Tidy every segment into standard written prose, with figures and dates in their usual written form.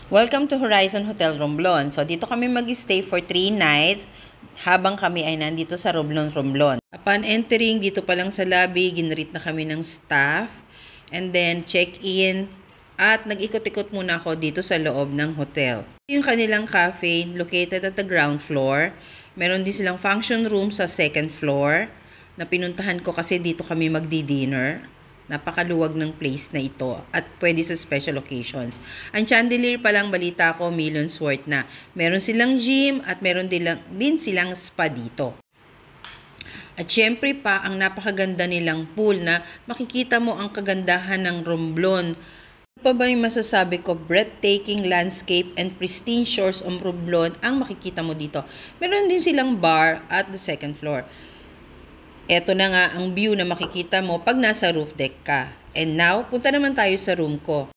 Welcome to Horizon Hotel Romblon. So, dito kami mag-stay for 3 nights habang kami ay nandito sa Romblon. Upon entering, dito pa lang sa lobby, ginreet na kami ng staff. And then, check-in. At nag-ikot-ikot muna ako dito sa loob ng hotel. Yung kanilang cafe, located at the ground floor. Meron din silang function room sa second floor na pinuntahan ko kasi dito kami magdi-dinner. Napakaluwag ng place na ito at pwede sa special occasions. Ang chandelier pa lang balita ko millions worth na. Meron silang gym at meron din silang spa dito. At syempre pa ang napakaganda nilang pool na makikita mo ang kagandahan ng Romblon. Ano pa ba yung masasabi ko? Breathtaking landscape and pristine shores of Romblon ang makikita mo dito. Meron din silang bar at the second floor. Eto na nga ang view na makikita mo pag nasa roof deck ka. And now, punta naman tayo sa room ko.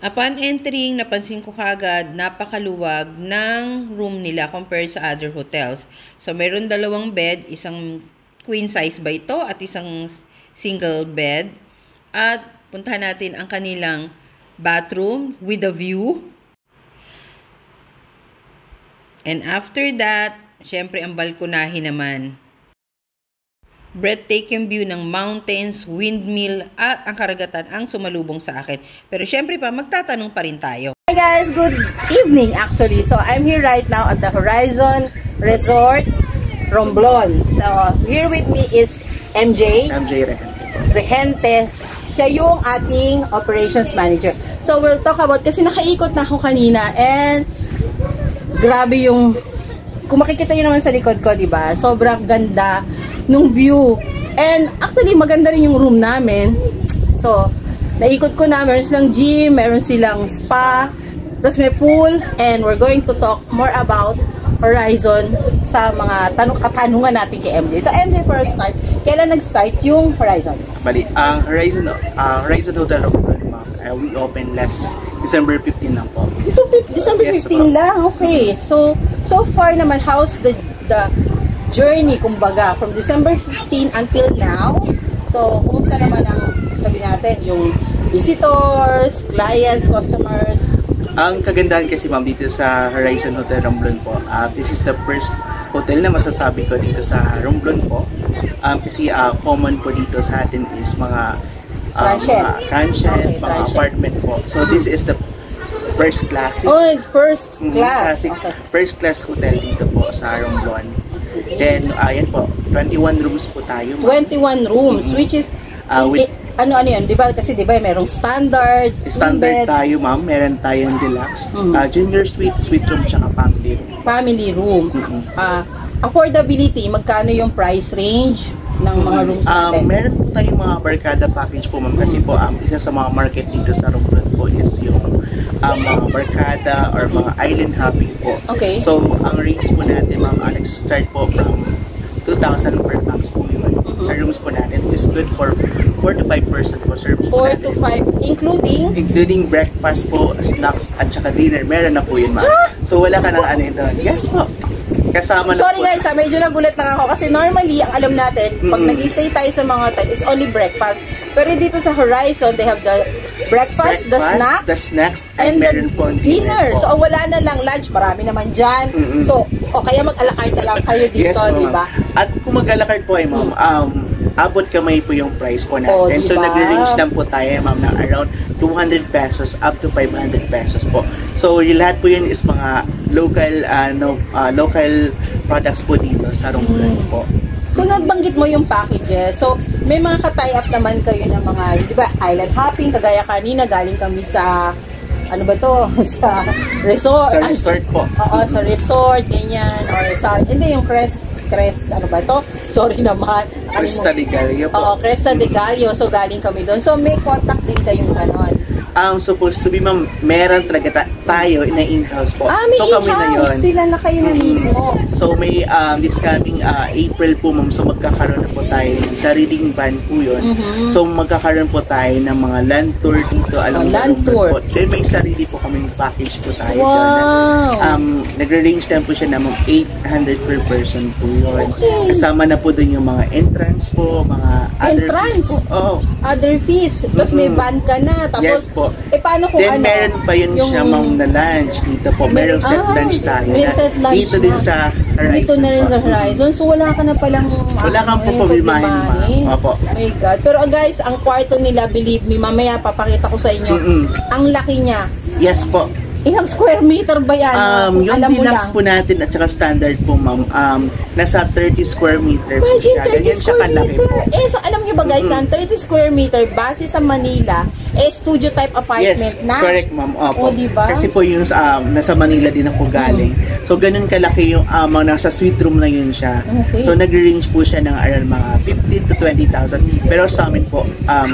Upon entering, napansin ko kagad napakaluwag ng room nila compared sa other hotels. So, meron 2 bed, isang queen size ba ito at isang single bed. At puntahan natin ang kanilang bathroom with a view. And after that, syempre ang balkonahe naman. Breathtaking view ng mountains, windmill, at ang karagatan ang sumalubong sa akin. Pero syempre pa, magtatanong pa rin tayo. Hi guys, good evening actually. So I'm here right now at the Horizon Resort Romblon. So here with me is MJ Rehente. Siya yung ating operations manager. So we'll talk about, kasi nakaikot na ako kanina and grabe yung, kung makikita nyo naman sa likod ko, diba? Sobrang ganda nung view. And actually, maganda rin yung room namin. So, naikot ko na. Meron silang gym, meron silang spa, tapos may pool, and we're going to talk more about Horizon sa mga katanungan natin kay MJ. So, MJ, for a start, kailan nag-start yung Horizon? Bali, ang Horizon Hotel Romblon, we opened last December 15 lang po. December 15 lang? Okay. So far naman, how's the journey, kumbaga, from December 15 until now? So, kumusta naman ang, sabi natin, yung visitors, clients, customers? Ang kagandahan kasi ma'am dito sa Horizon Hotel Romblon po, this is the first hotel na masasabi ko dito sa Romblon po. Kasi common po dito sa atin is mga transient, mga apartment po. So, this is the first class. Oh, first class. Okay. First class hotel dito po sa Romblon. Then, ayan po, 21 rooms po tayo. 21 rooms, which is, ano yun, diba? Kasi diba, merong standard bed tayo, ma'am. Meron tayong deluxe, junior suite, suite room, tsaka family room. Family room. Affordability, magkano yung price range ng mga rooms natin? Meron po tayong mga barkada package po, ma'am. Kasi po, isa sa mga market dito sa Romblon po is yung mga barkada or mga island hopping po. Okay. So, ang rates po natin, ma'am, nag-start po from 2,000 per pax po yun. Sa rooms po natin is good for 4 to 5 person po. 4 to 5, including breakfast po, snacks, at saka dinner. Meron na po yun, ma'am. So, wala ka nang ano ito. Yes po. Kasama na. Sorry guys, medyo nagulat lang ako kasi normally, ang alam natin, pag nag-stay tayo sa mga hotel, it's only breakfast. Pero dito sa Horizon, they have the breakfast, the snacks, and the dinner. So, wala na lang lunch, marami naman dyan. So, o kaya mag-alakart na lang kayo dito, yes, diba? At kung mag-alakart po ay ma'am, abot kamay po yung price po natin. Diba? So, nag-range lang po tayo, ma'am, ng around 200 pesos up to 500 pesos po. So, lahat po yun is mga local products po dito sa Romblon po. So, nabanggit mo yung packages. So, may mga ka-tie up naman kayo ng mga, di ba, island hopping, kagaya kanina, galing kami sa, ano ba to? Sa resort. Sa resort po. Oo, sa resort, ganyan. Or sa, hindi, yung Crest, ano ba to? Sorry naman. Cresta de Gallo po. Oo, Cresta de Gallo. So, galing kami doon. So, may contact din kayong ganon. Supposed to be, ma'am, meron talaga tayo na in-house po. May so, kami na yun. Sila na kayo na mismo. So, may this coming April po, ma'am, so magkakaroon na po tayo ng sariling van po yun. So, magkakaroon po tayo ng mga land tour dito. Land tour. Po. Then, may sarili po kaming package po tayo. Wow! Nagre-range lang po siya ng 800 per person po yun. Okay. Kasama na po dun yung mga entrance po, mga other fees po. Other fees. Tapos may van ka na. Tapos, yes po. po. Paano kung Then meron pa yun siya ma'am na lunch dito po. Merong set lunch tayo. May set lunch dito din sa Horizon. Dito na rin sa Horizon. So wala ka na palang wala kang problemahin ma'am. Opo. Oh my God. Pero guys, ang kwarto nila, believe me, mamaya papakita ko sa inyo. Ang laki niya. Yes po. Ilang square meter ba yan? Yung alam mo deluxe lang. po natin at saka standard po ma'am, nasa 30 square meter. Imagine 30 square meter. Po. So alam niyo ba guys, ang 30 square meter base sa Manila, studio type apartment yes, na. Correct ma'am. Opo. Diba? Kasi po yung nasa Manila din ako galing. So ganun kalaki yung nasa suite room na yun siya. Okay. So nag-range po siya ng around mga 15 to 20,000. Pero sa amin po,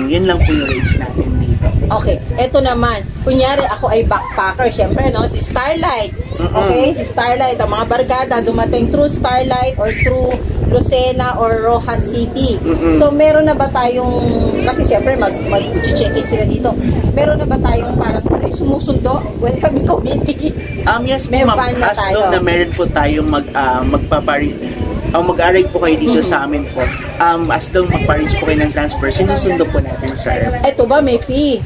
yun lang po yung range natin dito. Okay, eto naman. Kunyari ako ay backpacker, syempre no, si Starlight. Okay, si Starlight, ang mga barkada dumating through Starlight or through Lucena or Rojas City. So meron na ba tayong, kasi syempre mag-check-in sila dito. Meron na ba tayong parang sumusundo? Welcome committee. Yes may ma'am, van na as tayo. long na meron po tayong mag-arrange po kayo dito sa amin po. As long mag-arrange po kayo ng transfer, sinusundo po natin sir. Eto ba may fee?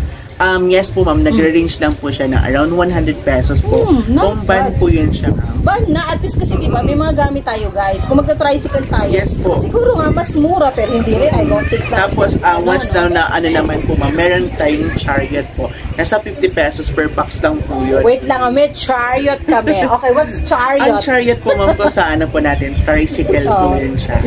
Yes po ma'am, nag-range lang po siya na around 100 pesos po. Kung van po yun siya ma'am. Van na, at least kasi diba, may mga gamit tayo guys. Kung magta-tricycle tayo, yes po. siguro nga mas mura, pero hindi rin. I don't think that. Tapos, once down na ano naman po ma'am, meron tayong chariot po. Nasa 50 pesos per box lang po yun. Wait lang, may chariot kami. Okay, what's chariot? Ang chariot po ma'am ko sa ano po natin, tricycle po yun siya.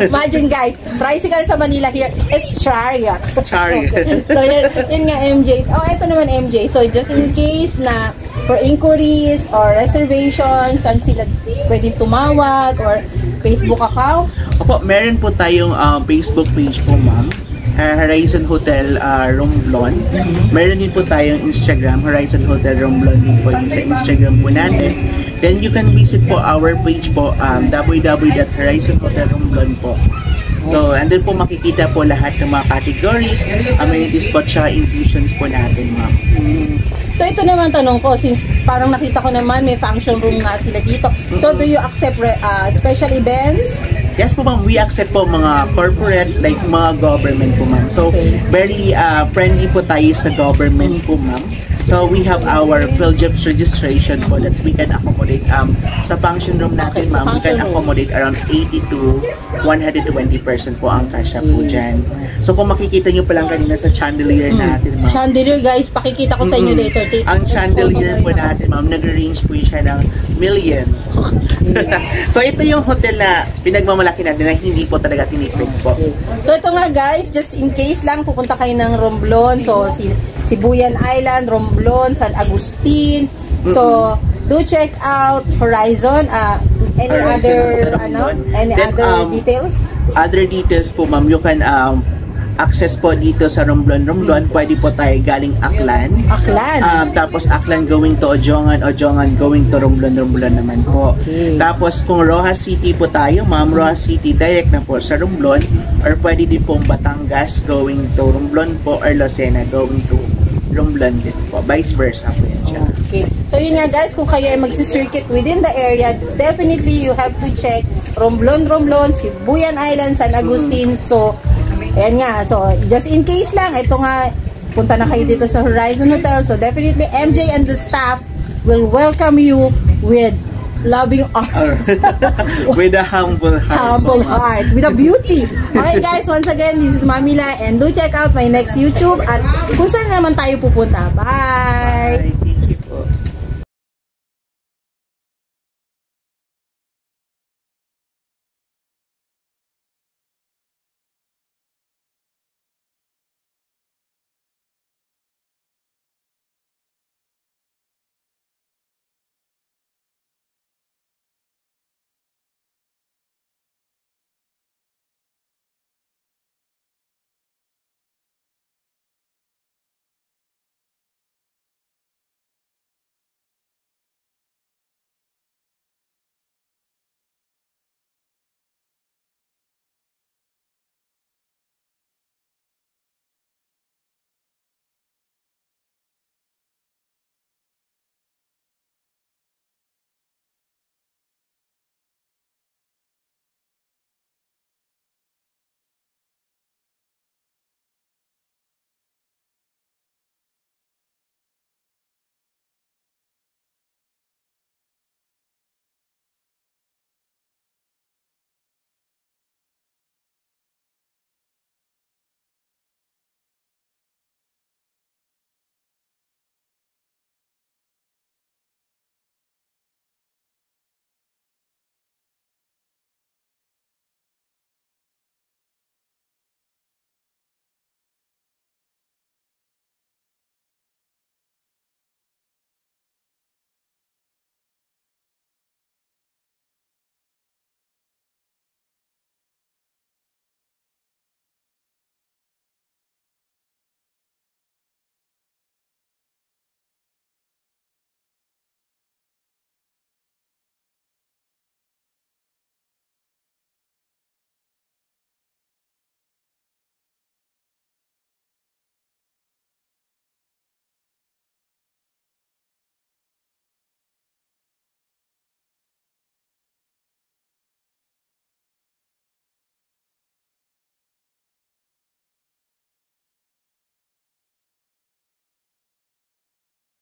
Imagine guys, tricycle sa Manila here, it's chariot. Chariot. So yun nga MJ. Oh, eto naman MJ. So just in case na for inquiries or reservations, saan sila pwedeng tumawag or Facebook account? Opo, meron po tayong Facebook page po ma'am. Horizon Hotel Romblon. Meron din po tayong Instagram, Horizon Hotel Romblon din po yung sa Instagram po natin. Then you can visit po our page po, www.horizonhotelromblon po. So, andun po makikita po lahat ng mga categories, amenities po, tsaka inclusions po natin, ma'am. So, ito naman tanong ko, since parang nakita ko naman may function room nga sila dito. So, do you accept special events? Yes po ma'am, we accept po mga corporate, like mga government po ma'am. So, very friendly po tayo sa government po ma'am. So, we have our PhilJobs registration po that we can accommodate sa function room natin ma'am. We can accommodate around 80 to 120% po ang kasya po dyan. So, kung makikita nyo pa lang kanina sa chandelier natin ma'am. Chandelier guys, pakikita ko sa inyo later. Ang chandelier po natin ma'am, nag-range po siya ng million. So, ito yung hotel na pinagmamalaki natin na hindi po talaga tinipid po. So, ito nga guys, just in case lang, pupunta kayo ng Romblon. So, Sibuyan Island, Romblon, San Agustin. So, do check out Horizon. Any other details? Other details po ma'am, you can access po dito sa Romblon. Pwede po tayo galing Aklan. Tapos Aklan going to Ojongan, Ojongan going to Romblon naman po. Tapos kung Rojas City po tayo, ma'am, Rojas City direct na po sa Romblon, or pwede din po Batangas going to Romblon po, or Lucena going to Romblon din po. Vice versa po yan siya. Okay. So yun nga guys, kung kayo ay magsi-circuit within the area, definitely you have to check Romblon, Sibuyan Island, San Agustin. So, ayan nga. So, just in case lang, ito nga, punta na kayo dito sa Horizon Hotel. So, definitely, MJ and the staff will welcome you with loving arms. With a humble heart. Humble heart. With a beauty. Okay guys, once again, this is Mamila and do check out my next YouTube at kung saan naman tayo pupunta. Bye!